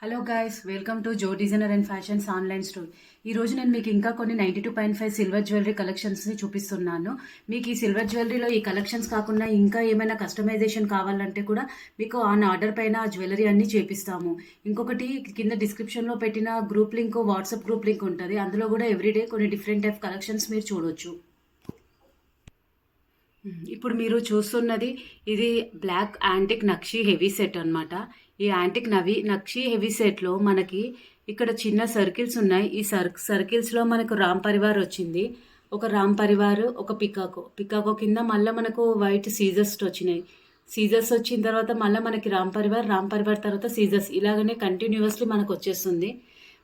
Hello guys, welcome to జో designer and fashions online store. ఈ రోజు నేను మీకు ఇంకా కొన్ని 92.5 సిల్వర్ జ్యువెలరీ కలెక్షన్స్ని చూపిస్తున్నాను. మీకు ఈ సిల్వర్ జ్యువెలరీలో ఈ కలెక్షన్స్ కాకుండా ఇంకా ఏమైనా కస్టమైజేషన్ కావాలంటే కూడా మీకు ఆన్ ఆర్డర్ పైన ఆ జ్యువెలరీ అన్ని చేపిస్తాము. ఇంకొకటి కింద డిస్క్రిప్షన్లో పెట్టిన group link, WhatsApp group link ఉంటుంది. అందులో కూడా ఎవ్రీడే కొన్ని డిఫరెంట్ టైప్ కలెక్షన్స్ మీరు చూడొచ్చు. ఇప్పుడు మీరు చూస్తున్నది ఇది బ్లాక్ యాంటిక్ నక్షి హెవీ సెట్ అన్నమాట. ఈ యాంటిక్ నక్షి హెవీ సెట్లో మనకి ఇక్కడ చిన్న సర్కిల్స్ ఉన్నాయి. ఈ సర్కిల్స్లో మనకు రామ్ పరివార్ వచ్చింది. ఒక రామ్ పరివార్, ఒక పికాకో కింద మళ్ళీ మనకు వైట్ సీజర్స్ వచ్చినాయి. సీజర్స్ వచ్చిన తర్వాత మళ్ళీ మనకి రామ్ పరివార్ తర్వాత సీజర్స్, ఇలాగనే కంటిన్యూస్లీ మనకు వచ్చేస్తుంది.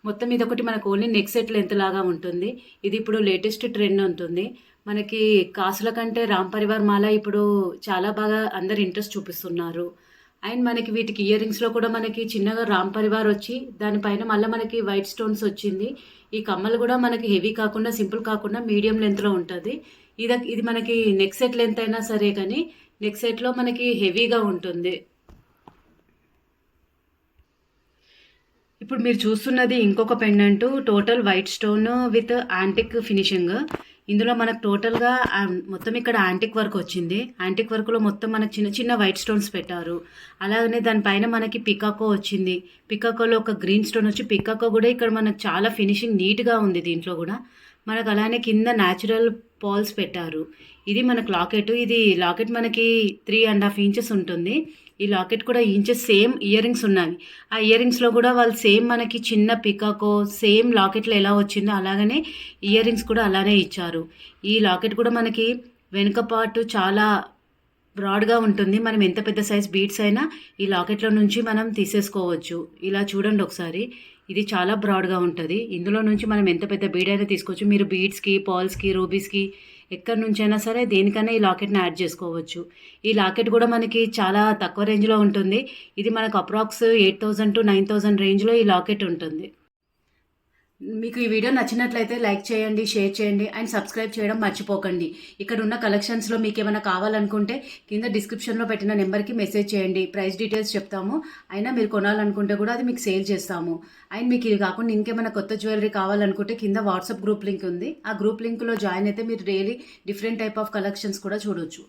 మొత్తం ఇదొకటి మనకు ఓన్లీ నెక్ సెట్ లెంత్ లాగా ఉంటుంది. ఇది ఇప్పుడు లేటెస్ట్ ట్రెండ్ ఉంటుంది. మనకి కాసుల కంటే రామ్ పరివార్ మాల ఇప్పుడు చాలా బాగా అందరు ఇంట్రెస్ట్ చూపిస్తున్నారు. అండ్ మనకి వీటికి ఇయర్ రింగ్స్లో కూడా మనకి చిన్నగా రామ్ పరివార్ వచ్చి దానిపైన మళ్ళీ మనకి వైట్ స్టోన్స్ వచ్చింది. ఈ కమ్మలు కూడా మనకి హెవీ కాకుండా, సింపుల్ కాకుండా మీడియం లెంత్లో ఉంటుంది. ఇది మనకి నెక్ సెట్ లెంత్ అయినా సరే కానీ నెక్ సెట్లో మనకి హెవీగా ఉంటుంది. ఇప్పుడు మీరు చూస్తున్నది ఇంకొక pendant, total white stone with antique finishing. ఇందులో మనకు టోటల్గా మొత్తం ఇక్కడ యాంటిక్ వర్క్ వచ్చింది. యాంటిక్ వర్క్లో మొత్తం మనకు చిన్న చిన్న వైట్ స్టోన్స్ పెట్టారు. అలాగనే దానిపైన మనకి పికాకో వచ్చింది. పికాకోలో ఒక గ్రీన్ స్టోన్ వచ్చి, పికాకో కూడా ఇక్కడ మనకు చాలా ఫినిషింగ్ నీట్గా ఉంది. దీంట్లో కూడా మనకు అలానే కింద న్యాచురల్ పాల్స్ పెట్టారు. ఇది మనకు లాకెట్. ఇది లాకెట్ మనకి 3.5 ఇంచెస్ ఉంటుంది. ఈ లాకెట్ కూడా ఇంచెస్ సేమ్ ఇయర్ రింగ్స్ ఉన్నాయి. ఆ ఇయర్ రింగ్స్లో కూడా వాళ్ళు సేమ్ మనకి చిన్న పికాకో సేమ్ లాకెట్లో ఎలా వచ్చిందో అలాగనే ఇయర్ రింగ్స్ కూడా అలానే ఇచ్చారు. ఈ లాకెట్ కూడా మనకి వెనుక పార్ట్ చాలా బ్రాడ్గా ఉంటుంది. మనం ఎంత పెద్ద సైజ్ బీడ్స్ అయినా ఈ లాకెట్లో నుంచి మనం తీసేసుకోవచ్చు. ఇలా చూడండి ఒకసారి, ఇది చాలా బ్రాడ్గా ఉంటుంది. ఇందులో నుంచి మనం ఎంత పెద్ద బీడ్ అయినా తీసుకోవచ్చు. మీరు బీడ్స్కి, పాల్స్కి, రూబీస్కి ఎక్కడి నుంచైనా సరే దేనికైనా ఈ లాకెట్ని యాడ్ చేసుకోవచ్చు. ఈ లాకెట్ కూడా మనకి చాలా తక్కువ రేంజ్లో ఉంటుంది. ఇది మనకు అప్రాక్స్ 8,000 to 9,000 రేంజ్లో ఈ లాకెట్ ఉంటుంది. మీకు ఈ వీడియో నచ్చినట్లయితే లైక్ చేయండి, షేర్ చేయండి అండ్ సబ్స్క్రైబ్ చేయడం మర్చిపోకండి. ఇక్కడ ఉన్న కలెక్షన్స్లో మీకు ఏమైనా కావాలనుకుంటే కింద డిస్క్రిప్షన్లో పెట్టిన నెంబర్కి మెసేజ్ చేయండి. ప్రైస్ డీటెయిల్స్ చెప్తాము. అయినా మీరు కొనాలనుకుంటే కూడా అది మీకు సేల్ చేస్తాము. అండ్ మీకు ఇది కాకుండా ఇంకేమైనా కొత్త జ్యువెలరీ కావాలనుకుంటే కింద వాట్సాప్ గ్రూప్ లింక్ ఉంది. ఆ గ్రూప్ లింక్లో జాయిన్ అయితే మీరు daily different type of collections కూడా చూడొచ్చు.